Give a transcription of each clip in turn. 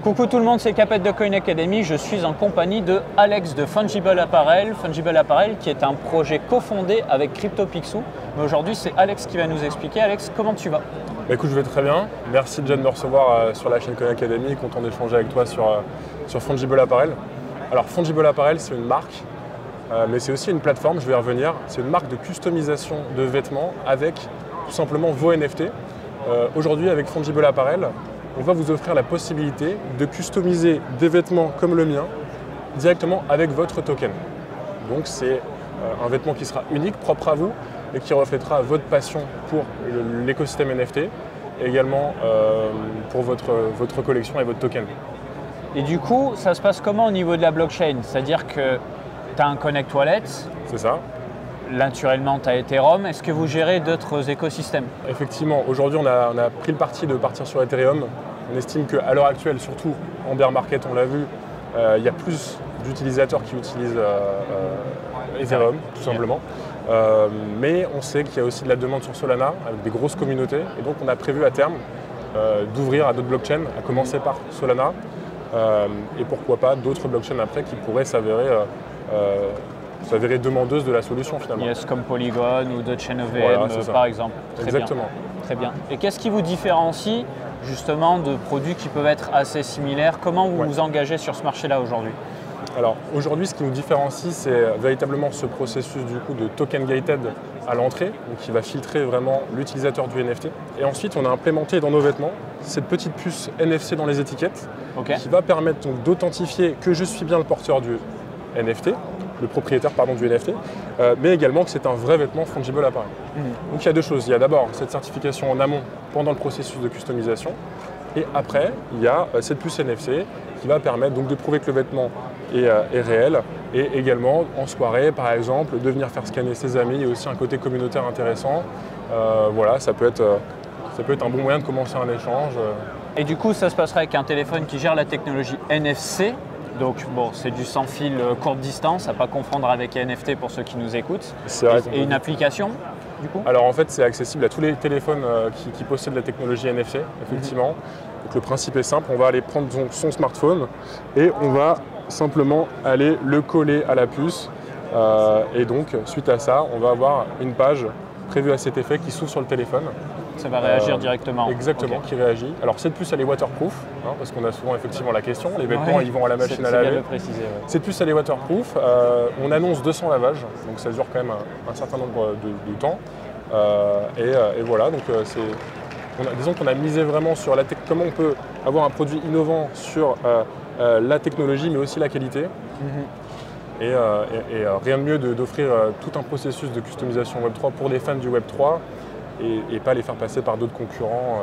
Coucou tout le monde, c'est Capet de Coin Academy. Je suis en compagnie de Alex de Fungible Apparel. Fungible Apparel qui est un projet cofondé avec CryptoPicsou. Mais aujourd'hui, c'est Alex qui va nous expliquer. Alex, comment tu vas? Écoute, je vais très bien. Merci John de me recevoir sur la chaîne Coin Academy. Content d'échanger avec toi sur Fungible Apparel. Alors Fungible Apparel, c'est une marque, mais c'est aussi une plateforme, je vais y revenir. C'est une marque de customisation de vêtements avec tout simplement vos NFT. Aujourd'hui, avec Fungible Apparel, on va vous offrir la possibilité de customiser des vêtements comme le mien directement avec votre token. Donc c'est un vêtement qui sera unique, propre à vous et qui reflètera votre passion pour l'écosystème NFT et également pour votre collection et votre token. Et du coup, ça se passe comment au niveau de la blockchain? C'est-à-dire que tu as un Connect Wallet. C'est ça. Naturellement, tu as Ethereum. Est-ce que vous gérez d'autres écosystèmes? Effectivement, aujourd'hui, on a pris le parti de partir sur Ethereum. On estime qu'à l'heure actuelle, surtout en bear market, on l'a vu, il y a plus d'utilisateurs qui utilisent Ethereum, tout simplement. Mais on sait qu'il y a aussi de la demande sur Solana, avec des grosses communautés. Et donc, on a prévu à terme d'ouvrir à d'autres blockchains, à commencer par Solana. Et pourquoi pas d'autres blockchains après qui pourraient s'avérer demandeuses de la solution finalement. Yes, comme Polygon ou d'autres chaînes EVM voilà, par exemple. Exactement. Très bien. Et qu'est-ce qui vous différencie justement de produits qui peuvent être assez similaires? Comment vous vous engagez sur ce marché-là aujourd'hui? Alors aujourd'hui, ce qui nous différencie, c'est véritablement ce processus du coup de token gated à l'entrée, qui va filtrer vraiment l'utilisateur du NFT. Et ensuite, on a implémenté dans nos vêtements cette petite puce NFC dans les étiquettes qui va permettre donc d'authentifier que je suis bien le porteur du NFT, le propriétaire du NFT, mais également que c'est un vrai vêtement Fungible Apparel. Donc il y a deux choses. Il y a d'abord cette certification en amont pendant le processus de customisation, et après il y a cette puce NFC qui va permettre donc de prouver que le vêtement est réel, et également en soirée par exemple de venir faire scanner ses amis. Il y a aussi un côté communautaire intéressant. Voilà, ça peut être un bon moyen de commencer un échange. Et du coup, ça se passerait avec un téléphone qui gère la technologie NFC. Donc bon, c'est du sans fil courte distance, à ne pas confondre avec NFT pour ceux qui nous écoutent. Et une application du coup? Alors en fait, c'est accessible à tous les téléphones qui possèdent la technologie NFC, effectivement. Donc le principe est simple, on va aller prendre son smartphone et on va simplement aller le coller à la puce. Et donc suite à ça, on va avoir une page prévue à cet effet qui s'ouvre sur le téléphone. Ça va réagir directement. Exactement, qui réagit. Alors cette puce, elle est waterproof, parce qu'on a souvent effectivement la question. Les vêtements, ils vont à la machine à laver. C'est bien de le préciser. Cette puce, elle est waterproof. On annonce 200 lavages, donc ça dure quand même un certain nombre de temps. Et voilà, donc disons qu'on a misé vraiment sur comment on peut avoir un produit innovant sur la technologie, mais aussi la qualité. Et rien de mieux d'offrir tout un processus de customisation Web3 pour les fans du Web3 et pas les faire passer par d'autres concurrents,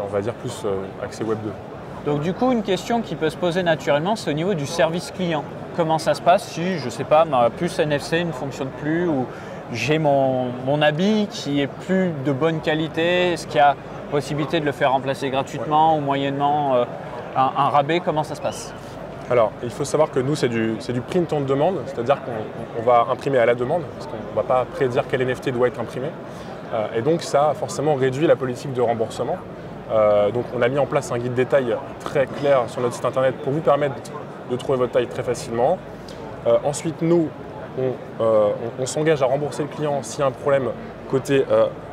on va dire plus axés Web2. Donc du coup, une question qui peut se poser naturellement, c'est au niveau du service client. Comment ça se passe si, je ne sais pas, ma puce NFC ne fonctionne plus ou j'ai mon habit qui est plus de bonne qualité? Est-ce qu'il y a possibilité de le faire remplacer gratuitement ou moyennement un rabais? Comment ça se passe? Alors, il faut savoir que nous, c'est du print on demande, c'est-à-dire qu'on va imprimer à la demande, parce qu'on ne va pas prédire quel NFT doit être imprimé. Et donc, ça a forcément réduit la politique de remboursement. Donc, on a mis en place un guide détail très clair sur notre site internet pour vous permettre de trouver votre taille très facilement. Ensuite, nous, on s'engage à rembourser le client s'il y a un problème côté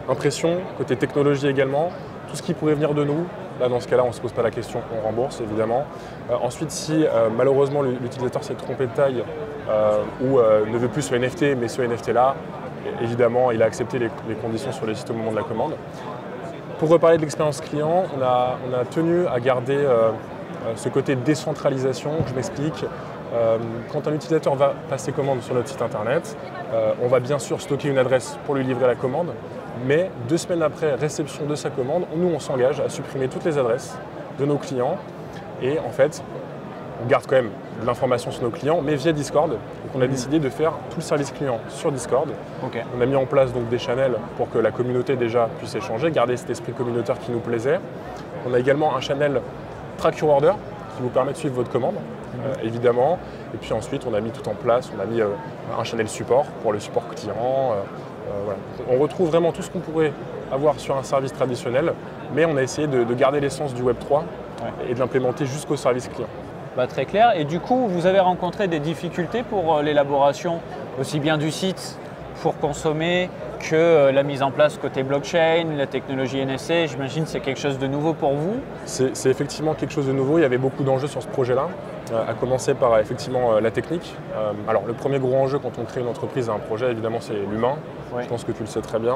impression, côté technologie également. Tout ce qui pourrait venir de nous, là dans ce cas-là on ne se pose pas la question, on rembourse évidemment. Ensuite, si malheureusement l'utilisateur s'est trompé de taille ou ne veut plus ce NFT mais ce NFT-là, évidemment il a accepté les conditions sur les sites au moment de la commande. Pour reparler de l'expérience client, on a tenu à garder ce côté décentralisation. Je m'explique. Quand un utilisateur va passer commande sur notre site internet, on va bien sûr stocker une adresse pour lui livrer la commande, mais 2 semaines après réception de sa commande, nous on s'engage à supprimer toutes les adresses de nos clients et en fait on garde quand même de l'information sur nos clients mais via Discord. Donc on a décidé de faire tout le service client sur Discord. On a mis en place donc des channels pour que la communauté déjà puisse échanger, garder cet esprit communautaire qui nous plaisait. On a également un channel Track Your Order qui vous permet de suivre votre commande. Évidemment, et puis ensuite on a mis tout en place, on a mis un channel support pour le support client. Voilà. On retrouve vraiment tout ce qu'on pourrait avoir sur un service traditionnel, mais on a essayé de garder l'essence du Web3 et de l'implémenter jusqu'au service client. Très clair. Et du coup, vous avez rencontré des difficultés pour l'élaboration aussi bien du site pour consommer que la mise en place côté blockchain, la technologie NFC. J'imagine que c'est quelque chose de nouveau pour vous. C'est effectivement quelque chose de nouveau. Il y avait beaucoup d'enjeux sur ce projet-là, à commencer par effectivement la technique. Alors le premier gros enjeu quand on crée une entreprise, un projet, évidemment, c'est l'humain. Je pense que tu le sais très bien.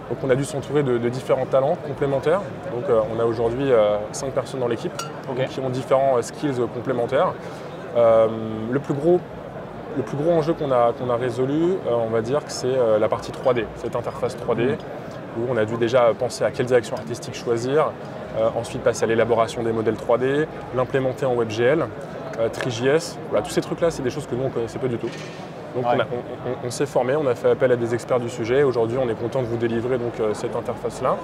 Donc on a dû s'entourer de différents talents complémentaires. Donc on a aujourd'hui 5 personnes dans l'équipe qui ont différents skills complémentaires. Le plus gros enjeu qu'on a résolu, on va dire que c'est la partie 3D, cette interface 3D, où on a dû déjà penser à quelle direction artistique choisir, ensuite passer à l'élaboration des modèles 3D, l'implémenter en WebGL, TreeJS. Voilà, tous ces trucs-là, c'est des choses que nous, on ne connaissait pas du tout. Donc on s'est formé, on a fait appel à des experts du sujet. Aujourd'hui, on est content de vous délivrer donc, cette interface-là.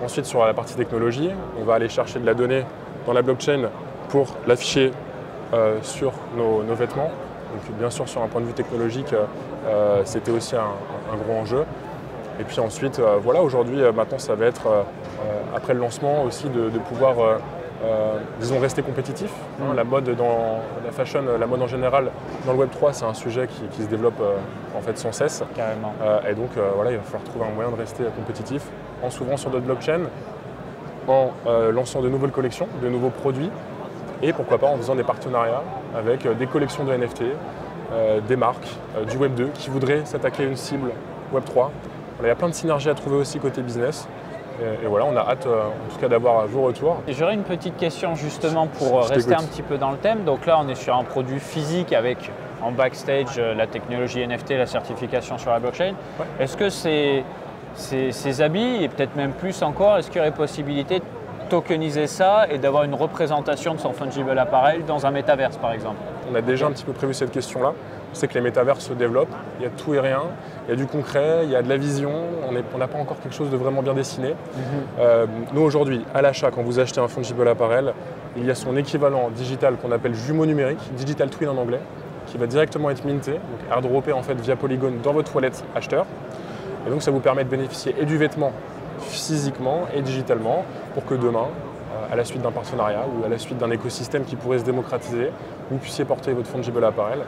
Ensuite, sur la partie technologie, on va aller chercher de la donnée dans la blockchain pour l'afficher sur nos vêtements. Donc, bien sûr, sur un point de vue technologique, c'était aussi un gros enjeu. Et puis ensuite, voilà, aujourd'hui, maintenant, ça va être, après le lancement aussi, de pouvoir disons rester compétitif. La mode dans la fashion, la mode en général, dans le Web 3, c'est un sujet qui se développe en fait sans cesse. Carrément. Et donc voilà, il va falloir trouver un moyen de rester compétitif en s'ouvrant sur d'autres blockchains, en lançant de nouvelles collections, de nouveaux produits, et pourquoi pas en faisant des partenariats avec des collections de NFT, des marques, du Web 2 qui voudraient s'attaquer à une cible Web 3. Voilà, il y a plein de synergies à trouver aussi côté business. Et voilà, on a hâte en tout cas d'avoir vos retours. J'aurais une petite question justement pour rester un petit peu dans le thème. Donc là, on est sur un produit physique avec en backstage la technologie NFT, la certification sur la blockchain. Est-ce que ces habits, et peut-être même plus encore, est-ce qu'il y aurait possibilité de tokeniser ça et d'avoir une représentation de son fungible apparel dans un métaverse par exemple? On a déjà un petit peu prévu cette question-là. On sait que les métavers se développent, il y a tout et rien, il y a du concret, il y a de la vision, on n'a pas encore quelque chose de vraiment bien dessiné. Nous aujourd'hui, à l'achat, quand vous achetez un fungible apparel, il y a son équivalent digital qu'on appelle jumeau numérique, digital twin en anglais, qui va directement être minté, donc airdroppé en fait via Polygon dans votre wallet acheteur. Et donc ça vous permet de bénéficier et du vêtement physiquement et digitalement pour que demain, à la suite d'un partenariat ou à la suite d'un écosystème qui pourrait se démocratiser, vous puissiez porter votre fungible apparel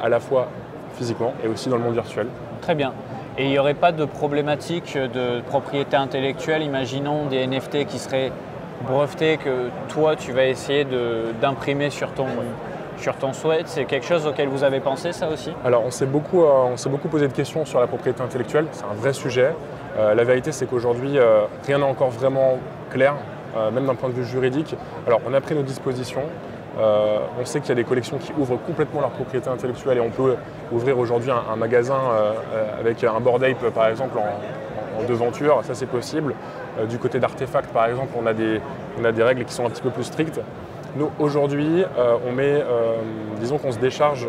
à la fois physiquement et aussi dans le monde virtuel. Très bien. Et il n'y aurait pas de problématique de propriété intellectuelle, imaginons des NFT qui seraient brevetés que toi tu vas essayer d'imprimer sur ton sweat, c'est quelque chose auquel vous avez pensé ça aussi? Alors on s'est beaucoup posé de questions sur la propriété intellectuelle, c'est un vrai sujet. La vérité c'est qu'aujourd'hui rien n'est encore vraiment clair, même d'un point de vue juridique. Alors on a pris nos dispositions, on sait qu'il y a des collections qui ouvrent complètement leur propriété intellectuelle et on peut ouvrir aujourd'hui un magasin avec un Bored Ape par exemple en devanture, ça c'est possible. Du côté d'Artefact par exemple, on a des règles qui sont un petit peu plus strictes. Nous aujourd'hui, disons qu'on se décharge.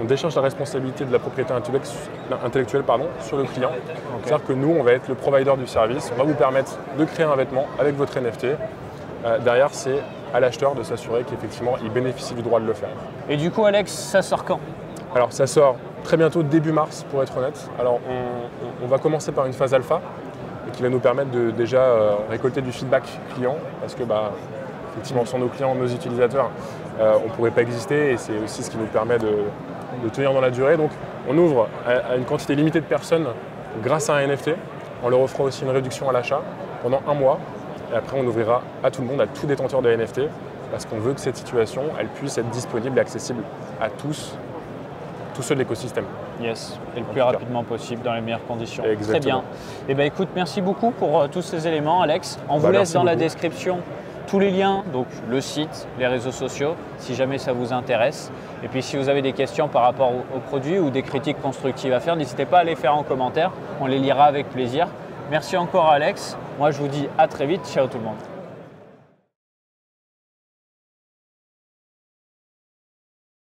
On décharge la responsabilité de la propriété intellectuelle sur le client. C'est-à-dire que nous, on va être le provider du service. On va vous permettre de créer un vêtement avec votre NFT. Derrière, c'est à l'acheteur de s'assurer qu'effectivement, il bénéficie du droit de le faire. Et du coup, Alex, ça sort quand? Alors, ça sort très bientôt, début mars, pour être honnête. Alors, on va commencer par une phase alpha qui va nous permettre de déjà récolter du feedback client parce que effectivement, sans nos clients, nos utilisateurs, on ne pourrait pas exister et c'est aussi ce qui nous permet de tenir dans la durée. Donc on ouvre à une quantité limitée de personnes grâce à un NFT. On leur offrira aussi une réduction à l'achat pendant 1 mois. Et après on ouvrira à tout le monde, à tout détenteur de NFT, parce qu'on veut que cette situation elle puisse être disponible et accessible à tous ceux de l'écosystème. Yes, et le plus rapidement possible dans les meilleures conditions. Exactement. Très bien. Eh bien écoute, merci beaucoup pour tous ces éléments Alex. On vous laisse dans la description tous les liens, donc le site, les réseaux sociaux, si jamais ça vous intéresse. Et puis si vous avez des questions par rapport au produit ou des critiques constructives à faire, n'hésitez pas à les faire en commentaire, on les lira avec plaisir. Merci encore Alex, moi je vous dis à très vite, ciao tout le monde.